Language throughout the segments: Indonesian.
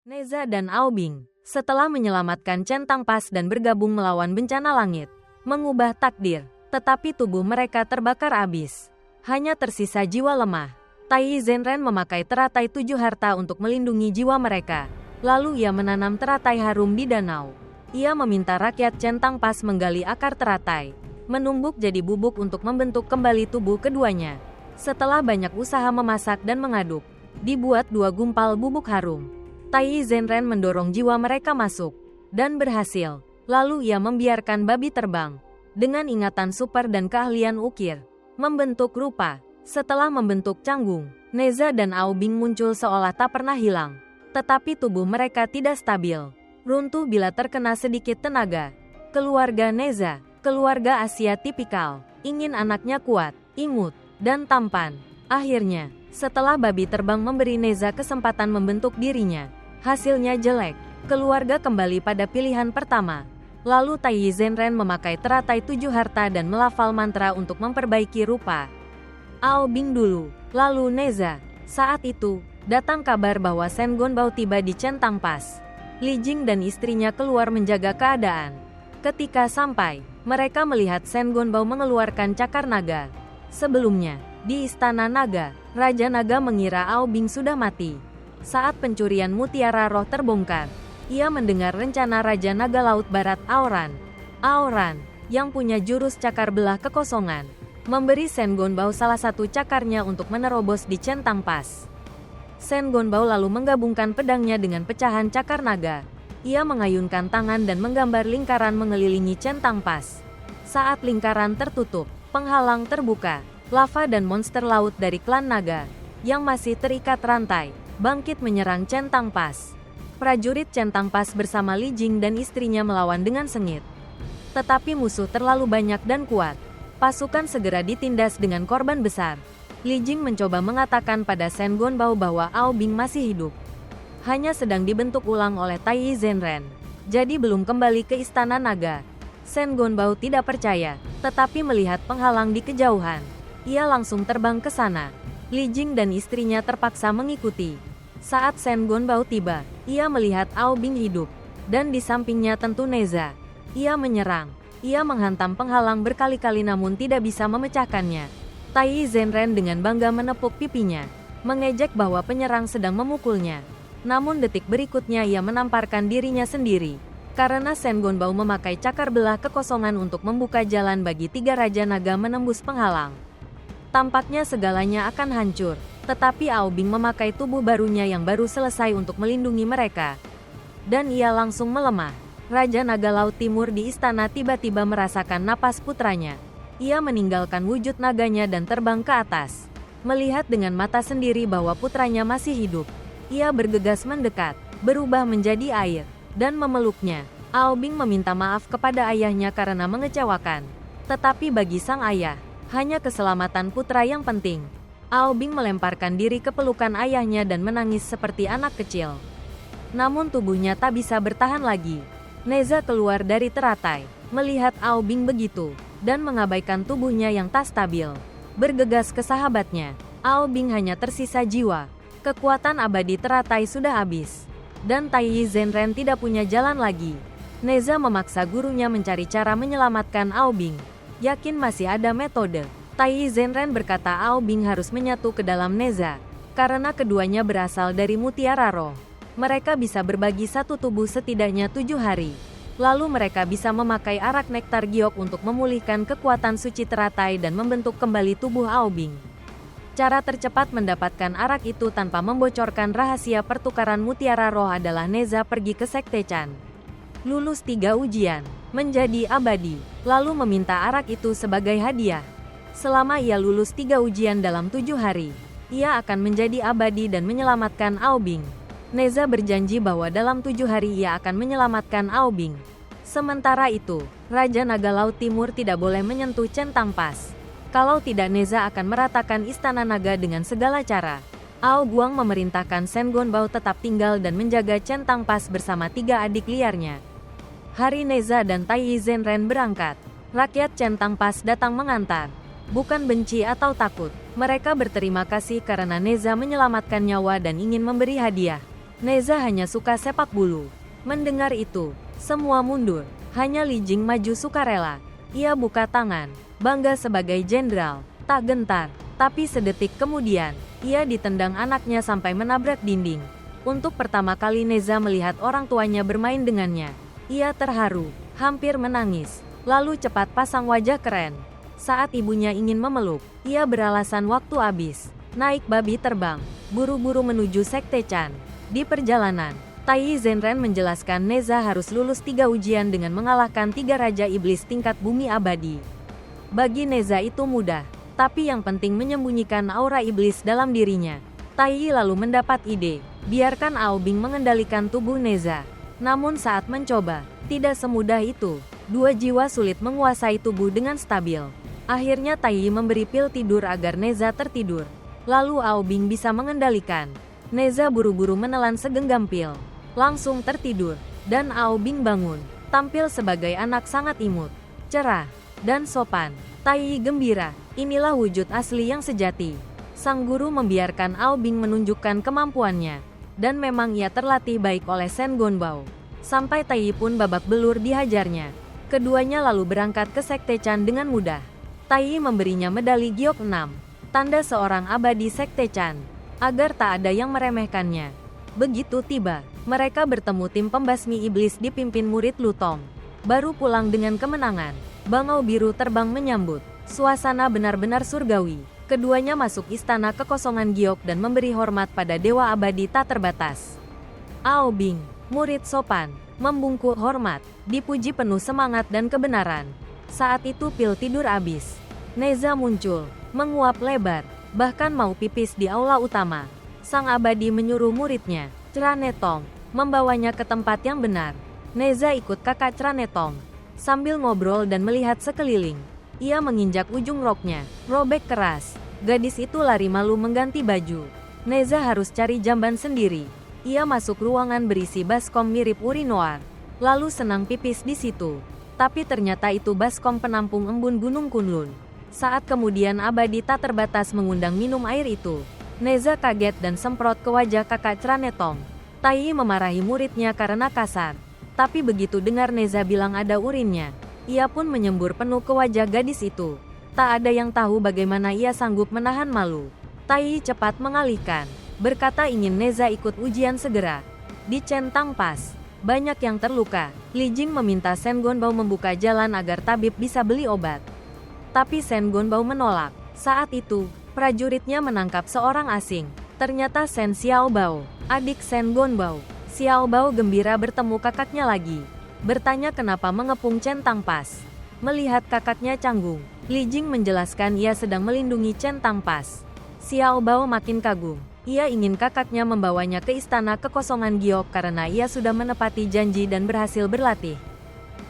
Neza dan Aobing, setelah menyelamatkan Centang Pas dan bergabung melawan bencana langit, mengubah takdir, tetapi tubuh mereka terbakar habis. Hanya tersisa jiwa lemah. Tai Zhenren memakai teratai 7 harta untuk melindungi jiwa mereka. Lalu ia menanam teratai harum di danau. Ia meminta rakyat Centang Pas menggali akar teratai, menumbuk jadi bubuk untuk membentuk kembali tubuh keduanya. Setelah banyak usaha memasak dan mengaduk, dibuat 2 gumpal bubuk harum. Tai Zhenren mendorong jiwa mereka masuk, dan berhasil. Lalu ia membiarkan babi terbang, dengan ingatan super dan keahlian ukir, membentuk rupa. Setelah membentuk canggung, Neza dan Aobing muncul seolah tak pernah hilang. Tetapi tubuh mereka tidak stabil, runtuh bila terkena sedikit tenaga. Keluarga Neza, keluarga Asia tipikal, ingin anaknya kuat, imut, dan tampan. Akhirnya, setelah babi terbang memberi Neza kesempatan membentuk dirinya, hasilnya jelek. Keluarga kembali pada pilihan pertama. Lalu Tai Zhenren memakai teratai 7 harta dan melafal mantra untuk memperbaiki rupa. Aobing dulu, lalu Neza. Saat itu, datang kabar bahwa Shen Gonbao tiba di Centang Pas. Li Jing dan istrinya keluar menjaga keadaan. Ketika sampai, mereka melihat Shen Gonbao mengeluarkan cakar naga. Sebelumnya, di Istana Naga, Raja Naga mengira Aobing sudah mati. Saat pencurian mutiara roh terbongkar, ia mendengar rencana Raja Naga Laut Barat Aoran. Aoran, yang punya jurus cakar belah kekosongan, memberi Shen Gonbao salah satu cakarnya untuk menerobos di Centang Pas. Shen Gonbao lalu menggabungkan pedangnya dengan pecahan cakar naga. Ia mengayunkan tangan dan menggambar lingkaran mengelilingi Centang Pas. Saat lingkaran tertutup, penghalang terbuka. Lava dan monster laut dari klan naga, yang masih terikat rantai, bangkit menyerang Centang Pas. Prajurit Centang Pas bersama Li Jing dan istrinya melawan dengan sengit. Tetapi musuh terlalu banyak dan kuat. Pasukan segera ditindas dengan korban besar. Li Jing mencoba mengatakan pada Shen Gonbao bahwa Aobing masih hidup, hanya sedang dibentuk ulang oleh Tai Zhenren, jadi belum kembali ke Istana Naga. Shen Gonbao tidak percaya, tetapi melihat penghalang di kejauhan, ia langsung terbang ke sana. Li Jing dan istrinya terpaksa mengikuti. Saat Shen Gonbao tiba, ia melihat Aobing hidup, dan di sampingnya tentu Neza. Ia menyerang. Ia menghantam penghalang berkali-kali namun tidak bisa memecahkannya. Tai Zhenren dengan bangga menepuk pipinya, mengejek bahwa penyerang sedang memukulnya. Namun detik berikutnya ia menamparkan dirinya sendiri, karena Shen Gonbao memakai cakar belah kekosongan untuk membuka jalan bagi 3 Raja Naga menembus penghalang. Tampaknya segalanya akan hancur, tetapi Aobing memakai tubuh barunya yang baru selesai untuk melindungi mereka. Dan ia langsung melemah. Raja Naga Laut Timur di istana tiba-tiba merasakan napas putranya. Ia meninggalkan wujud naganya dan terbang ke atas. Melihat dengan mata sendiri bahwa putranya masih hidup, ia bergegas mendekat, berubah menjadi air, dan memeluknya. Aobing meminta maaf kepada ayahnya karena mengecewakan. Tetapi bagi sang ayah, hanya keselamatan putra yang penting. Aobing melemparkan diri ke pelukan ayahnya dan menangis seperti anak kecil. Namun tubuhnya tak bisa bertahan lagi. Neza keluar dari teratai, melihat Aobing begitu, dan mengabaikan tubuhnya yang tak stabil. Bergegas ke sahabatnya, Aobing hanya tersisa jiwa. Kekuatan abadi teratai sudah habis, dan Tai Zhenren tidak punya jalan lagi. Neza memaksa gurunya mencari cara menyelamatkan Aobing. Yakin masih ada metode. Tai Zhenren berkata Aobing harus menyatu ke dalam Neza, karena keduanya berasal dari mutiara roh. Mereka bisa berbagi satu tubuh setidaknya 7 hari. Lalu mereka bisa memakai arak nektar giok untuk memulihkan kekuatan suci teratai dan membentuk kembali tubuh Aobing. Cara tercepat mendapatkan arak itu tanpa membocorkan rahasia pertukaran mutiara roh adalah Neza pergi ke Sekte Chan. Lulus 3 ujian, menjadi abadi, lalu meminta arak itu sebagai hadiah. Selama ia lulus 3 ujian dalam 7 hari, ia akan menjadi abadi dan menyelamatkan Aobing. Neza berjanji bahwa dalam 7 hari ia akan menyelamatkan Aobing. Sementara itu, Raja Naga Laut Timur tidak boleh menyentuh Centang Pas. Kalau tidak Neza akan meratakan Istana Naga dengan segala cara. Ao Guang memerintahkan Shen Gonbao tetap tinggal dan menjaga Centang Pas bersama 3 adik liarnya. Hari Neza dan Tai Zhenren berangkat. Rakyat Centang Pas datang mengantar. Bukan benci atau takut, mereka berterima kasih karena Neza menyelamatkan nyawa dan ingin memberi hadiah. Neza hanya suka sepak bulu. Mendengar itu, semua mundur. Hanya Li Jing maju sukarela. Ia buka tangan, bangga sebagai jenderal. Tak gentar, tapi sedetik kemudian, ia ditendang anaknya sampai menabrak dinding. Untuk pertama kali Neza melihat orang tuanya bermain dengannya. Ia terharu, hampir menangis, lalu cepat pasang wajah keren. Saat ibunya ingin memeluk, ia beralasan waktu habis. Naik babi terbang, buru-buru menuju Sekte Chan. Di perjalanan, Tai Zenren menjelaskan Neza harus lulus 3 ujian dengan mengalahkan 3 Raja Iblis tingkat bumi abadi. Bagi Neza itu mudah, tapi yang penting menyembunyikan aura iblis dalam dirinya. Tai lalu mendapat ide, biarkan Aobing mengendalikan tubuh Neza. Namun saat mencoba, tidak semudah itu. 2 jiwa sulit menguasai tubuh dengan stabil. Akhirnya Tai memberi pil tidur agar Neza tertidur. Lalu Aobing bisa mengendalikan. Neza buru-buru menelan segenggam pil. Langsung tertidur. Dan Aobing bangun. Tampil sebagai anak sangat imut, cerah, dan sopan. Tai gembira. Inilah wujud asli yang sejati. Sang guru membiarkan Aobing menunjukkan kemampuannya. Dan memang ia terlatih baik oleh Shen Gonbao. Sampai Tai pun babak belur dihajarnya. Keduanya lalu berangkat ke Sekte Chan dengan mudah. Tai memberinya medali Giok 6, tanda seorang abadi Sekte Chan, agar tak ada yang meremehkannya. Begitu tiba, mereka bertemu tim pembasmi iblis dipimpin murid Lutong. Baru pulang dengan kemenangan, bangau biru terbang menyambut. Suasana benar-benar surgawi. Keduanya masuk istana kekosongan Giok dan memberi hormat pada dewa abadi tak terbatas. Aobing, murid sopan, membungkuk hormat, dipuji penuh semangat dan kebenaran. Saat itu pil tidur habis. Neza muncul, menguap lebar, bahkan mau pipis di aula utama. Sang abadi menyuruh muridnya, Cranetong, membawanya ke tempat yang benar. Neza ikut kakak Cranetong, sambil ngobrol dan melihat sekeliling. Ia menginjak ujung roknya, robek keras. Gadis itu lari malu mengganti baju. Neza harus cari jamban sendiri. Ia masuk ruangan berisi baskom mirip urinoir, lalu senang pipis di situ. Tapi ternyata itu baskom penampung embun Gunung Kunlun. Saat kemudian abadi tak terbatas mengundang minum air itu, Neza kaget dan semprot ke wajah kakak Cranetong. Tai memarahi muridnya karena kasar. Tapi begitu dengar Neza bilang ada urinnya, ia pun menyembur penuh ke wajah gadis itu. Tak ada yang tahu bagaimana ia sanggup menahan malu. Tai cepat mengalihkan, berkata ingin Neza ikut ujian segera. Di Centang Pas, banyak yang terluka. Li Jing meminta Shen Gonbao membuka jalan agar tabib bisa beli obat. Tapi Shen Gonbao menolak. Saat itu, prajuritnya menangkap seorang asing. Ternyata Shen Xiaobao, adik Shen Gonbao. Xiaobao gembira bertemu kakaknya lagi. Bertanya kenapa mengepung Centang Pas. Melihat kakaknya canggung, Li Jing menjelaskan ia sedang melindungi Centang Pas. Xiaobao makin kagum. Ia ingin kakaknya membawanya ke istana kekosongan Giok karena ia sudah menepati janji dan berhasil berlatih.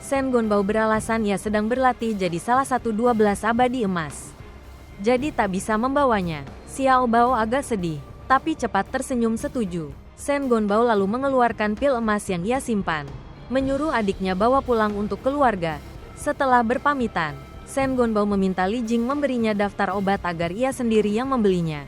Shen Gonbao beralasan ia sedang berlatih jadi salah satu 12 abadi emas. Jadi tak bisa membawanya. Xiaobao agak sedih, tapi cepat tersenyum setuju. Shen Gonbao lalu mengeluarkan pil emas yang ia simpan. Menyuruh adiknya bawa pulang untuk keluarga. Setelah berpamitan, Shen Gonbao meminta Li Jing memberinya daftar obat agar ia sendiri yang membelinya.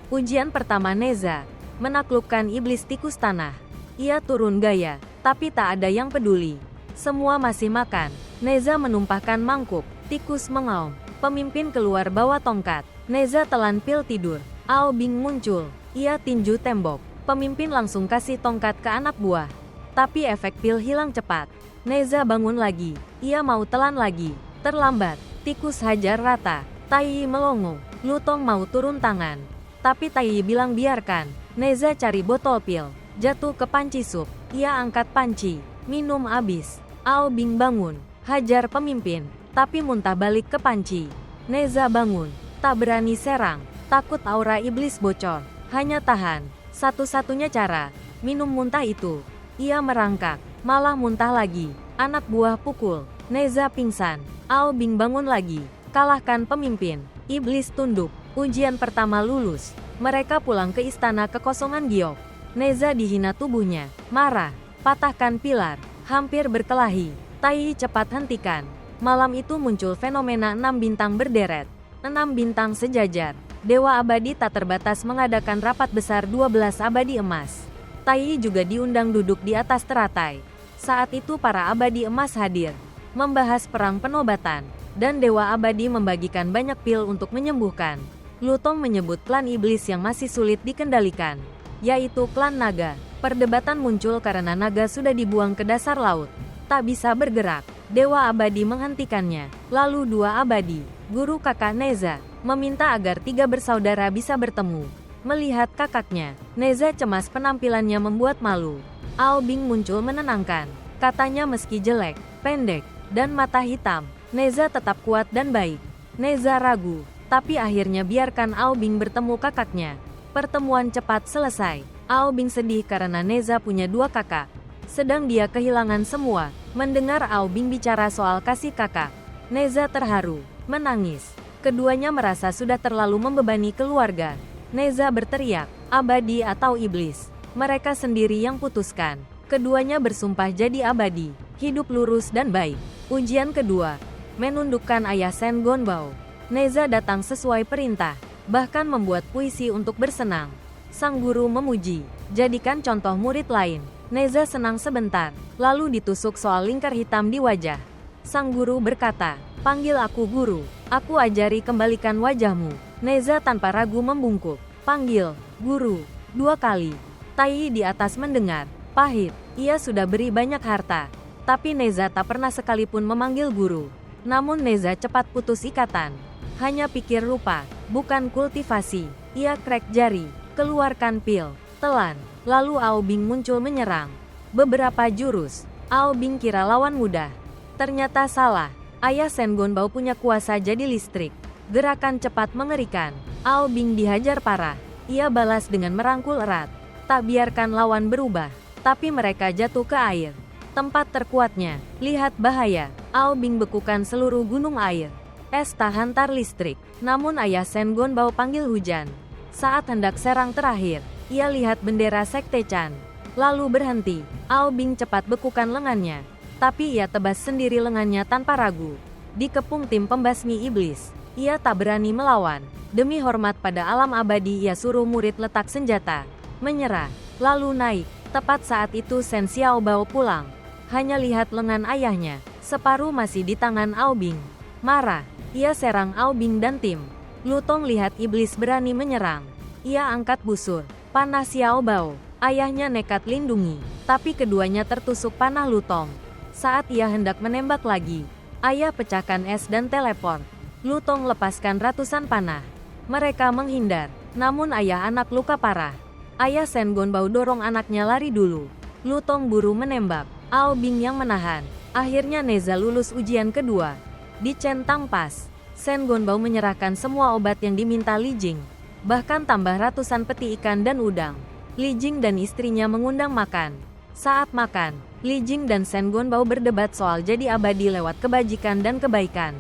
Ujian pertama Neza, menaklukkan iblis tikus tanah. Ia turun gaya, tapi tak ada yang peduli. Semua masih makan. Neza menumpahkan mangkuk, tikus mengaum. Pemimpin keluar bawa tongkat. Neza telan pil tidur. Aobing muncul, ia tinju tembok. Pemimpin langsung kasih tongkat ke anak buah. Tapi efek pil hilang cepat. Neza bangun lagi, ia mau telan lagi. Terlambat, tikus hajar rata. Tai melongo, Lutong mau turun tangan. Tapi Tai bilang biarkan. Neza cari botol pil, jatuh ke panci sup. Ia angkat panci, minum habis. Aobing bangun, hajar pemimpin, tapi muntah balik ke panci. Neza bangun, tak berani serang, takut aura iblis bocor. Hanya tahan, satu-satunya cara, minum muntah itu. Ia merangkak, malah muntah lagi. Anak buah pukul, Neza pingsan. Aobing bangun lagi, kalahkan pemimpin. Iblis tunduk. Ujian pertama lulus. Mereka pulang ke istana kekosongan Giok. Neza dihina tubuhnya, marah, patahkan pilar, hampir berkelahi. Tai cepat hentikan. Malam itu muncul fenomena 6 bintang berderet. 6 bintang sejajar. Dewa abadi tak terbatas mengadakan rapat besar 12 abadi emas. Tai juga diundang duduk di atas teratai. Saat itu para abadi emas hadir, membahas perang penobatan, dan Dewa Abadi membagikan banyak pil untuk menyembuhkan. Lutong menyebut klan iblis yang masih sulit dikendalikan, yaitu klan naga. Perdebatan muncul karena naga sudah dibuang ke dasar laut, tak bisa bergerak. Dewa Abadi menghentikannya. Lalu dua abadi, guru kakak Neza, meminta agar tiga bersaudara bisa bertemu. Melihat kakaknya, Neza cemas penampilannya membuat malu. Ao Bing muncul menenangkan. Katanya meski jelek, pendek, dan mata hitam, Neza tetap kuat dan baik. Neza ragu, tapi akhirnya biarkan Ao Bing bertemu kakaknya. Pertemuan cepat selesai. Ao Bing sedih karena Neza punya dua kakak, sedang dia kehilangan semua. Mendengar Ao Bing bicara soal kasih kakak, Neza terharu, menangis. Keduanya merasa sudah terlalu membebani keluarga. Neza berteriak, abadi atau iblis, mereka sendiri yang putuskan. Keduanya bersumpah jadi abadi, hidup lurus dan baik. Ujian kedua, menundukkan ayah Shen Gonbao. Neza datang sesuai perintah, bahkan membuat puisi untuk bersenang. Sang guru memuji, jadikan contoh murid lain. Neza senang sebentar, lalu ditusuk soal lingkar hitam di wajah. Sang guru berkata, panggil aku guru, aku ajari kembalikan wajahmu. Neza tanpa ragu membungkuk, panggil, guru, 2 kali. Tai di atas mendengar, pahit, ia sudah beri banyak harta. Tapi Neza tak pernah sekalipun memanggil guru. Namun Neza cepat putus ikatan. Hanya pikir rupa, bukan kultivasi. Ia krek jari, keluarkan pil, telan. Lalu Ao Bing muncul menyerang. Beberapa jurus, Ao Bing kira lawan mudah. Ternyata salah. Ayah Shen Gonbao punya kuasa jadi listrik. Gerakan cepat mengerikan. Ao Bing dihajar parah. Ia balas dengan merangkul erat. Tak biarkan lawan berubah. Tapi mereka jatuh ke air. Tempat terkuatnya. Lihat bahaya. Ao Bing bekukan seluruh gunung air. Es tak hantar listrik. Namun ayah Shen Gonbao panggil hujan. Saat hendak serang terakhir, ia lihat bendera Sekte Chan, lalu berhenti. Ao Bing cepat bekukan lengannya, tapi ia tebas sendiri lengannya tanpa ragu. Dikepung tim pembasmi iblis, ia tak berani melawan. Demi hormat pada alam abadi, ia suruh murid letak senjata, menyerah, lalu naik. Tepat saat itu Shen Xiaobao pulang. Hanya lihat lengan ayahnya, separuh masih di tangan Ao Bing. Marah, ia serang Ao Bing dan tim. Lutong lihat iblis berani menyerang. Ia angkat busur. Panah Xiaobao, ayahnya nekat lindungi, tapi keduanya tertusuk panah Lutong. Saat ia hendak menembak lagi, ayah pecahkan es dan teleport. Lutong lepaskan ratusan panah. Mereka menghindar, namun ayah anak luka parah. Ayah Shen Gonbao dorong anaknya lari dulu. Lutong buru menembak, Ao Bing yang menahan. Akhirnya Neza lulus ujian kedua. Di Centang Pass, Shen Gonbao menyerahkan semua obat yang diminta Li Jing. Bahkan tambah ratusan peti ikan dan udang. Li Jing dan istrinya mengundang makan. Saat makan, Li Jing dan Shen Gonbao berdebat soal jadi abadi lewat kebajikan dan kebaikan.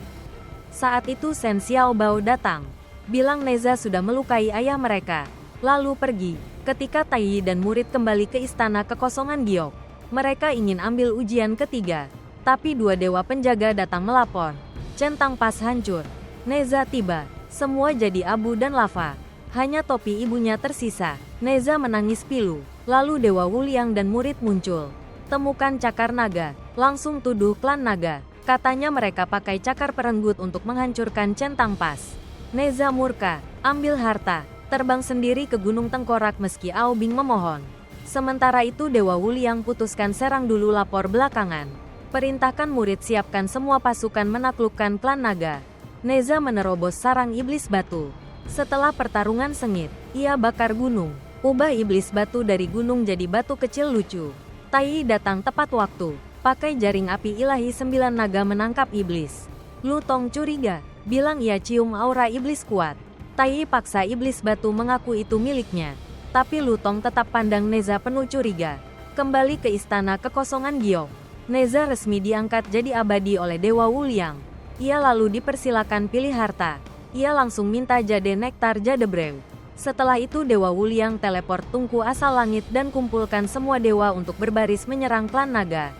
Saat itu Shen Xiaobao datang, bilang Neza sudah melukai ayah mereka, lalu pergi. Ketika Tai dan murid kembali ke istana kekosongan Giok, mereka ingin ambil ujian ketiga. Tapi dua dewa penjaga datang melapor. Centang Pass hancur. Neza tiba, semua jadi abu dan lava. Hanya topi ibunya tersisa. Neza menangis pilu. Lalu Dewa Wuliang dan murid muncul. Temukan cakar naga. Langsung tuduh klan naga. Katanya mereka pakai cakar perenggut untuk menghancurkan Centang Pass. Neza murka. Ambil harta. Terbang sendiri ke Gunung Tengkorak meski Ao Bing memohon. Sementara itu Dewa Wuliang putuskan serang dulu, lapor belakangan. Perintahkan murid siapkan semua pasukan menaklukkan klan naga. Neza menerobos sarang iblis batu. Setelah pertarungan sengit, ia bakar gunung. Ubah iblis batu dari gunung jadi batu kecil lucu. Tai datang tepat waktu. Pakai jaring api ilahi 9 naga menangkap iblis. Lutong curiga, bilang ia cium aura iblis kuat. Tai paksa iblis batu mengaku itu miliknya. Tapi Lutong tetap pandang Neza penuh curiga. Kembali ke istana kekosongan Giok. Neza resmi diangkat jadi abadi oleh Dewa Wuliang. Ia lalu dipersilakan pilih harta. Ia langsung minta jade nektar Jadebreu. Setelah itu Dewa Wuliang teleport tungku asal langit dan kumpulkan semua dewa untuk berbaris menyerang klan naga.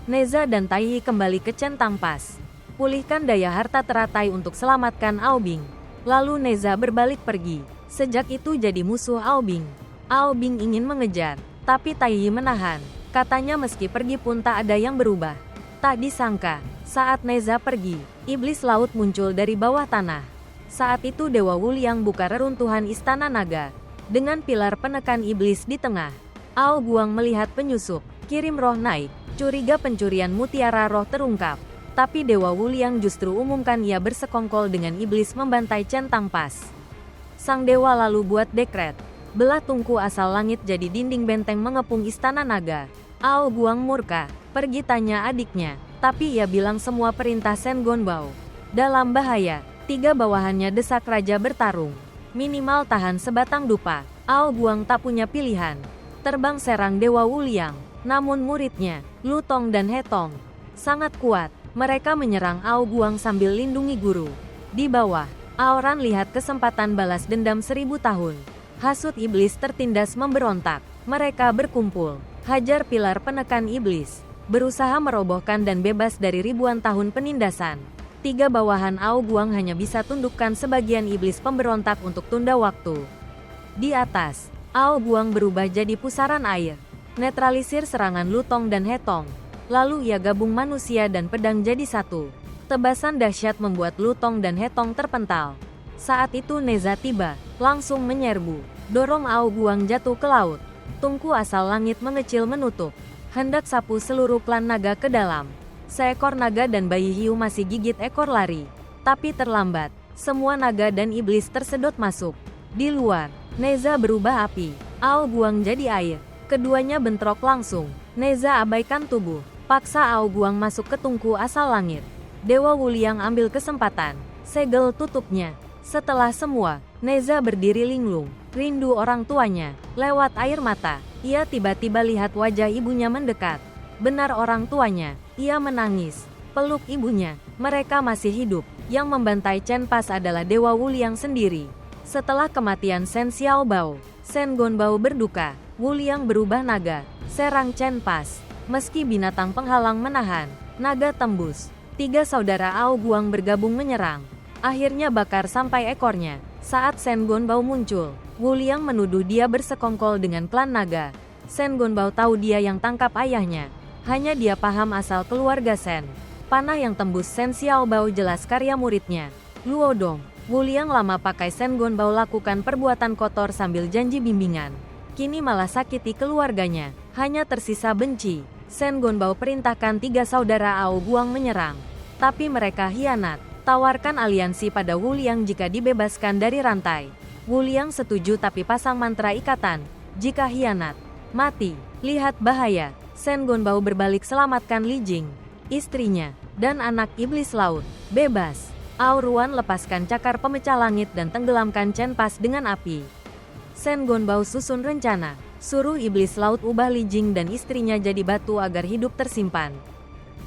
Neza dan Tai kembali ke Centang Pass. Pulihkan daya harta teratai untuk selamatkan Ao Bing. Lalu Neza berbalik pergi. Sejak itu jadi musuh Ao Bing. Ao Bing ingin mengejar, Tapi Tai Yi menahan. Katanya meski pergi pun tak ada yang berubah. Tak disangka, saat Neza pergi, iblis laut muncul dari bawah tanah. Saat itu Dewa Wuliang buka reruntuhan Istana Naga, dengan pilar penekan iblis di tengah. Ao Guang melihat penyusup, kirim roh naik, curiga pencurian mutiara roh terungkap. Tapi Dewa Wuliang justru umumkan ia bersekongkol dengan iblis membantai Centang Pas. Sang dewa lalu buat dekret, belah tungku asal langit jadi dinding benteng mengepung Istana Naga. Ao Guang murka, pergi tanya adiknya, tapi ia bilang semua perintah Shen Gonbao. Dalam bahaya, 3 bawahannya desak raja bertarung. Minimal tahan sebatang dupa. Ao Guang tak punya pilihan. Terbang serang Dewa Wuliang, namun muridnya, Lu Tong dan He Tong, sangat kuat. Mereka menyerang Ao Guang sambil lindungi guru. Di bawah, Aoran lihat kesempatan balas dendam 1000 tahun. Hasut iblis tertindas memberontak. Mereka berkumpul, hajar pilar penekan iblis, berusaha merobohkan dan bebas dari ribuan tahun penindasan. 3 bawahan Ao Guang hanya bisa tundukkan sebagian iblis pemberontak untuk tunda waktu. Di atas, Ao Guang berubah jadi pusaran air, netralisir serangan Lu Tong dan He Tong. Lalu ia gabung manusia dan pedang jadi satu. Tebasan dahsyat membuat Lu Tong dan He Tong terpental. Saat itu Neza tiba, langsung menyerbu, dorong Ao Guang jatuh ke laut. Tungku asal langit mengecil menutup, hendak sapu seluruh klan naga ke dalam. Seekor naga dan bayi hiu masih gigit ekor lari. Tapi terlambat, semua naga dan iblis tersedot masuk. Di luar, Neza berubah api, Ao Guang jadi air. Keduanya bentrok langsung. Neza abaikan tubuh, paksa Ao Guang masuk ke tungku asal langit. Dewa Wuliang ambil kesempatan, segel tutupnya. Setelah semua, Neza berdiri linglung, rindu orang tuanya. Lewat air mata, ia tiba-tiba lihat wajah ibunya mendekat. Benar orang tuanya, ia menangis. Peluk ibunya, mereka masih hidup. Yang membantai Chen Pas adalah Dewa Wuliang sendiri. Setelah kematian Shen Xiaobao, Shen Gonbao berduka. Wuliang berubah naga, serang Chen Pas. Meski binatang penghalang menahan, naga tembus. 3 saudara Ao Guang bergabung menyerang. Akhirnya bakar sampai ekornya. Saat Shen Gonbao muncul, Wuliang menuduh dia bersekongkol dengan klan naga. Shen Gonbao tahu dia yang tangkap ayahnya. Hanya dia paham asal keluarga Shen. Panah yang tembus Shen Xiaobao jelas karya muridnya, Luo Dong. Wuliang lama pakai Shen Gonbao lakukan perbuatan kotor sambil janji bimbingan. Kini malah sakiti keluarganya. Hanya tersisa benci. Shen Gonbao perintahkan 3 saudara Ao Guang menyerang. Tapi mereka hianat, tawarkan aliansi pada Wuliang jika dibebaskan dari rantai. Wuliang setuju tapi pasang mantra ikatan, jika hianat, mati. Lihat bahaya, Shen Gonbao berbalik selamatkan Li Jing, istrinya, dan anak iblis laut, bebas. Ao Ruan lepaskan cakar pemecah langit dan tenggelamkan Chen Pas dengan api. Shen Gonbao susun rencana, suruh iblis laut ubah Li Jing dan istrinya jadi batu agar hidup tersimpan.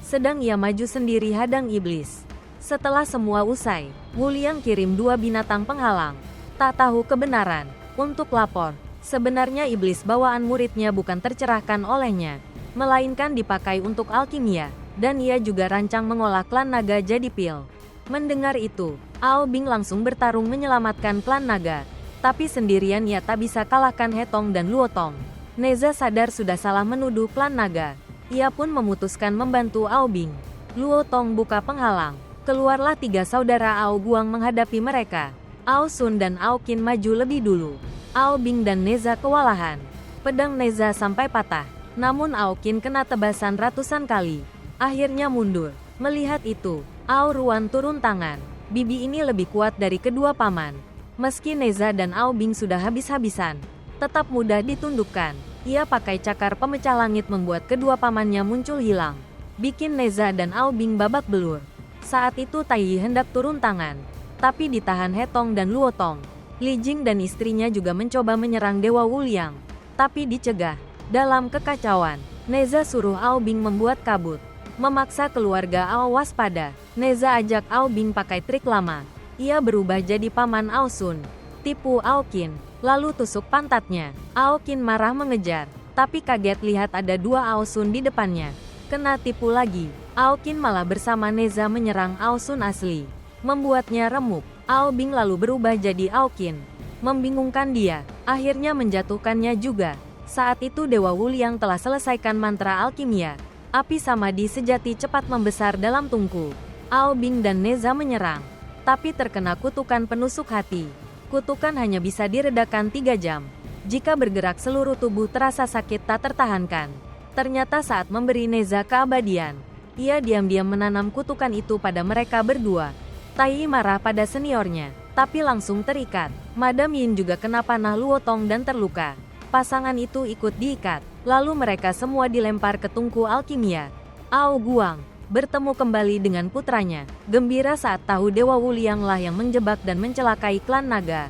Sedang ia maju sendiri hadang iblis. Setelah semua usai, Wuliang kirim 2 binatang penghalang. Tak tahu kebenaran. Untuk lapor, sebenarnya iblis bawaan muridnya bukan tercerahkan olehnya, melainkan dipakai untuk alkimia, dan ia juga rancang mengolah klan naga jadi pil. Mendengar itu, Ao Bing langsung bertarung menyelamatkan klan naga. Tapi sendirian ia tak bisa kalahkan He Tong dan Luo Tong. Neza sadar sudah salah menuduh klan naga. Ia pun memutuskan membantu Ao Bing. Luo Tong buka penghalang. Keluarlah 3 saudara Ao Guang menghadapi mereka. Ao Sun dan Ao Qin maju lebih dulu. Ao Bing dan Neza kewalahan. Pedang Neza sampai patah. Namun Ao Qin kena tebasan ratusan kali. Akhirnya mundur. Melihat itu, Ao Ruan turun tangan. Bibi ini lebih kuat dari kedua paman. Meski Neza dan Ao Bing sudah habis-habisan, tetap mudah ditundukkan. Ia pakai cakar pemecah langit membuat kedua pamannya muncul hilang, bikin Neza dan Ao Bing babak belur. Saat itu Tai Yi hendak turun tangan, tapi ditahan He Tong dan Luo Tong. Li Jing dan istrinya juga mencoba menyerang Dewa Wuliang, tapi dicegah. Dalam kekacauan, Neza suruh Ao Bing membuat kabut, memaksa keluarga Ao waspada. Neza ajak Ao Bing pakai trik lama. Ia berubah jadi paman Ao Sun, tipu Ao Qin, lalu tusuk pantatnya. Ao Qin marah mengejar, tapi kaget lihat ada 2 Ao Sun di depannya. Kena tipu lagi. Ao Qin malah bersama Neza menyerang Ao Sun asli, membuatnya remuk. Ao Bing lalu berubah jadi Ao Qin, membingungkan dia, akhirnya menjatuhkannya juga. Saat itu Dewa Wuliang telah selesaikan mantra alkimia. Api Samadhi sejati cepat membesar dalam tungku. Ao Bing dan Neza menyerang, tapi terkena kutukan penusuk hati. Kutukan hanya bisa diredakan 3 jam. Jika bergerak seluruh tubuh terasa sakit tak tertahankan. Ternyata saat memberi Neza keabadian, ia diam-diam menanam kutukan itu pada mereka berdua. Tai Yi marah pada seniornya, tapi langsung terikat. Madam Yin juga kena panah Luotong dan terluka. Pasangan itu ikut diikat, lalu mereka semua dilempar ke tungku alkimia. Ao Guang bertemu kembali dengan putranya, gembira saat tahu Dewa Wuliang lah yang menjebak dan mencelakai klan naga.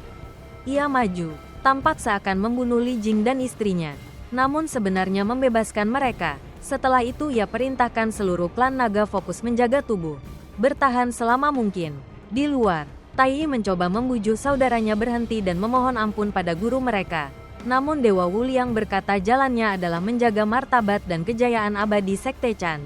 Ia maju, tampak seakan membunuh Li Jing dan istrinya, namun sebenarnya membebaskan mereka. Setelah itu ia perintahkan seluruh klan naga fokus menjaga tubuh, bertahan selama mungkin. Di luar, Tai Yi mencoba membujuk saudaranya berhenti dan memohon ampun pada guru mereka. Namun Dewa Wuliang berkata jalannya adalah menjaga martabat dan kejayaan abadi Sekte Chan.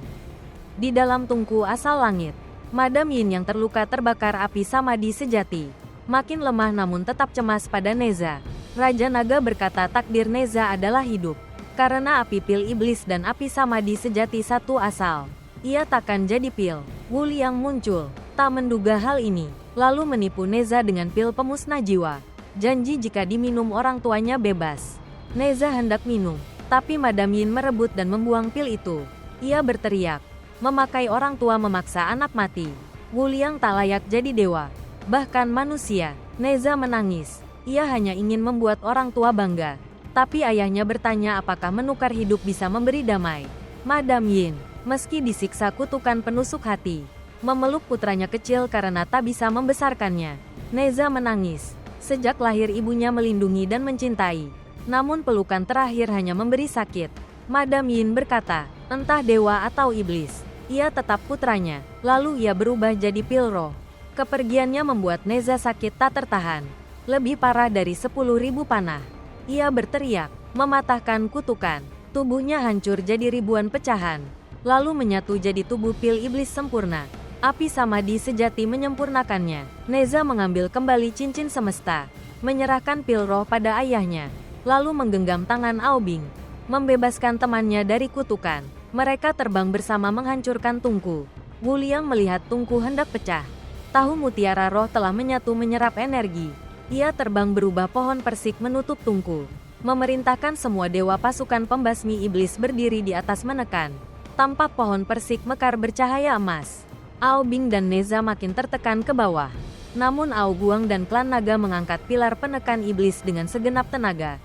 Di dalam tungku asal langit, Madam Yin yang terluka terbakar api Samadhi sejati. Makin lemah namun tetap cemas pada Neza. Raja Naga berkata takdir Neza adalah hidup. Karena api pil iblis dan api Samadhi sejati satu asal, ia takkan jadi pil. Wuliang muncul, tak menduga hal ini, lalu menipu Neza dengan pil pemusnah jiwa. Janji jika diminum orang tuanya bebas. Neza hendak minum, tapi Madam Yin merebut dan membuang pil itu. Ia berteriak, memakai orang tua memaksa anak mati. Wuliang tak layak jadi dewa, bahkan manusia. Neza menangis, ia hanya ingin membuat orang tua bangga. Tapi ayahnya bertanya apakah menukar hidup bisa memberi damai. Madam Yin, meski disiksa kutukan penusuk hati, memeluk putranya kecil karena tak bisa membesarkannya. Neza menangis. Sejak lahir ibunya melindungi dan mencintai, namun pelukan terakhir hanya memberi sakit. Madam Yin berkata, entah dewa atau iblis, ia tetap putranya. Lalu ia berubah jadi pil roh. Kepergiannya membuat Neza sakit tak tertahan, lebih parah dari 10.000 panah. Ia berteriak, mematahkan kutukan. Tubuhnya hancur jadi ribuan pecahan, lalu menyatu jadi tubuh pil iblis sempurna. Api Samadhi sejati menyempurnakannya. Neza mengambil kembali cincin semesta, menyerahkan pil roh pada ayahnya, lalu menggenggam tangan Ao Bing, membebaskan temannya dari kutukan. Mereka terbang bersama menghancurkan tungku. Wuliang melihat tungku hendak pecah. Tahu mutiara roh telah menyatu menyerap energi. Ia terbang berubah pohon persik menutup tungku, memerintahkan semua dewa pasukan pembasmi iblis berdiri di atas menekan. Tampak pohon persik mekar bercahaya emas. Ao Bing dan Neza makin tertekan ke bawah. Namun Ao Guang dan klan naga mengangkat pilar penekan iblis dengan segenap tenaga.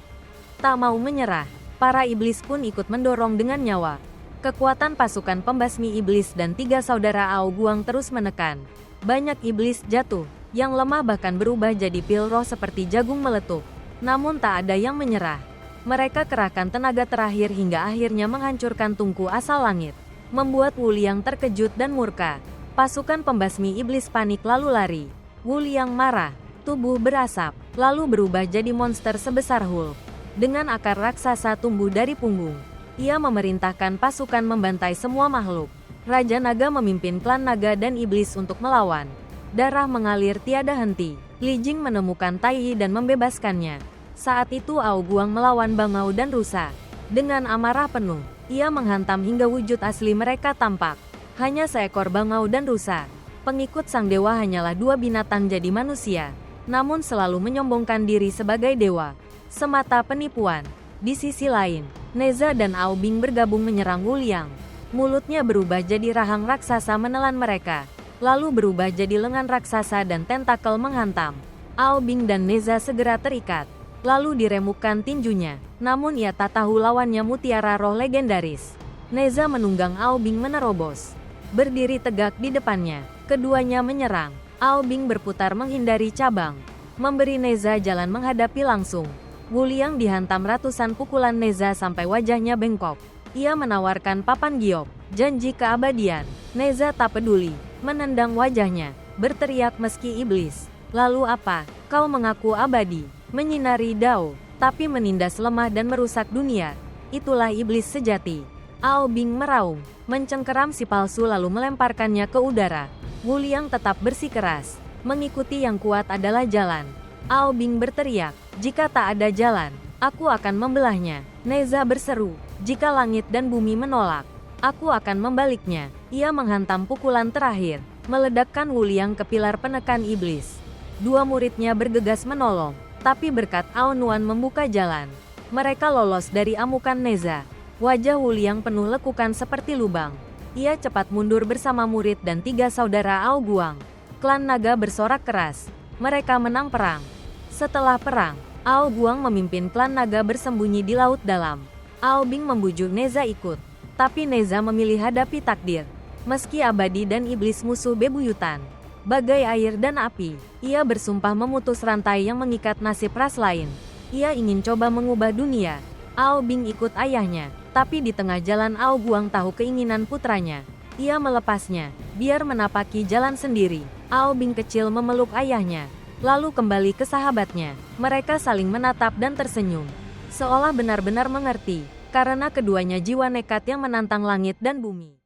Tak mau menyerah, para iblis pun ikut mendorong dengan nyawa. Kekuatan pasukan pembasmi iblis dan 3 saudara Ao Guang terus menekan. Banyak iblis jatuh, yang lemah bahkan berubah jadi pil roh seperti jagung meletup. Namun tak ada yang menyerah. Mereka kerahkan tenaga terakhir hingga akhirnya menghancurkan tungku asal langit, membuat Wuliang terkejut dan murka. Pasukan pembasmi iblis panik lalu lari. Wuliang marah, tubuh berasap, lalu berubah jadi monster sebesar Hulk. Dengan akar raksasa tumbuh dari punggung, ia memerintahkan pasukan membantai semua makhluk. Raja Naga memimpin klan naga dan iblis untuk melawan. Darah mengalir tiada henti. Li Jing menemukan Tai Yi dan membebaskannya. Saat itu Ao Guang melawan bangau dan rusa. Dengan amarah penuh, ia menghantam hingga wujud asli mereka tampak. Hanya seekor bangau dan rusa. Pengikut sang dewa hanyalah 2 binatang jadi manusia, namun selalu menyombongkan diri sebagai dewa. Semata penipuan. Di sisi lain, Neza dan Ao Bing bergabung menyerang Wuliang. Mulutnya berubah jadi rahang raksasa menelan mereka, lalu berubah jadi lengan raksasa dan tentakel menghantam. Ao Bing dan Neza segera terikat, lalu diremukkan tinjunya. Namun ia tak tahu lawannya mutiara roh legendaris. Neza menunggang Ao Bing menerobos, berdiri tegak di depannya. Keduanya menyerang. Ao Bing berputar menghindari cabang, memberi Neza jalan menghadapi langsung. Wuliang dihantam ratusan pukulan Neza sampai wajahnya bengkok. Ia menawarkan papan giok, janji keabadian. Neza tak peduli, menendang wajahnya, berteriak meski iblis. Lalu apa? Kau mengaku abadi, menyinari Dao, tapi menindas lemah dan merusak dunia. Itulah iblis sejati. Ao Bing meraung, mencengkeram si palsu lalu melemparkannya ke udara. Wuliang tetap bersikeras, mengikuti yang kuat adalah jalan. Ao Bing berteriak, jika tak ada jalan, Aku akan membelahnya. Neza berseru. Jika langit dan bumi menolak, aku akan membaliknya. Ia menghantam pukulan terakhir, meledakkan Wuliang ke pilar penekan iblis. Dua muridnya bergegas menolong, tapi berkat Aonuan membuka jalan. Mereka lolos dari amukan Neza. Wajah Wuliang penuh lekukan seperti lubang. Ia cepat mundur bersama murid dan 3 saudara Ao Guang. Klan naga bersorak keras. Mereka menang perang. Setelah perang, Ao Guang memimpin klan naga bersembunyi di laut dalam. Ao Bing membujuk Neza ikut. Tapi Neza memilih hadapi takdir. Meski abadi dan iblis musuh bebuyutan, bagai air dan api, ia bersumpah memutus rantai yang mengikat nasib ras lain. Ia ingin coba mengubah dunia. Ao Bing ikut ayahnya, tapi di tengah jalan Ao Guang tahu keinginan putranya. Ia melepasnya, biar menapaki jalan sendiri. Ao Bing kecil memeluk ayahnya, lalu kembali ke sahabatnya. Mereka saling menatap dan tersenyum, seolah benar-benar mengerti, karena keduanya jiwa nekat yang menantang langit dan bumi.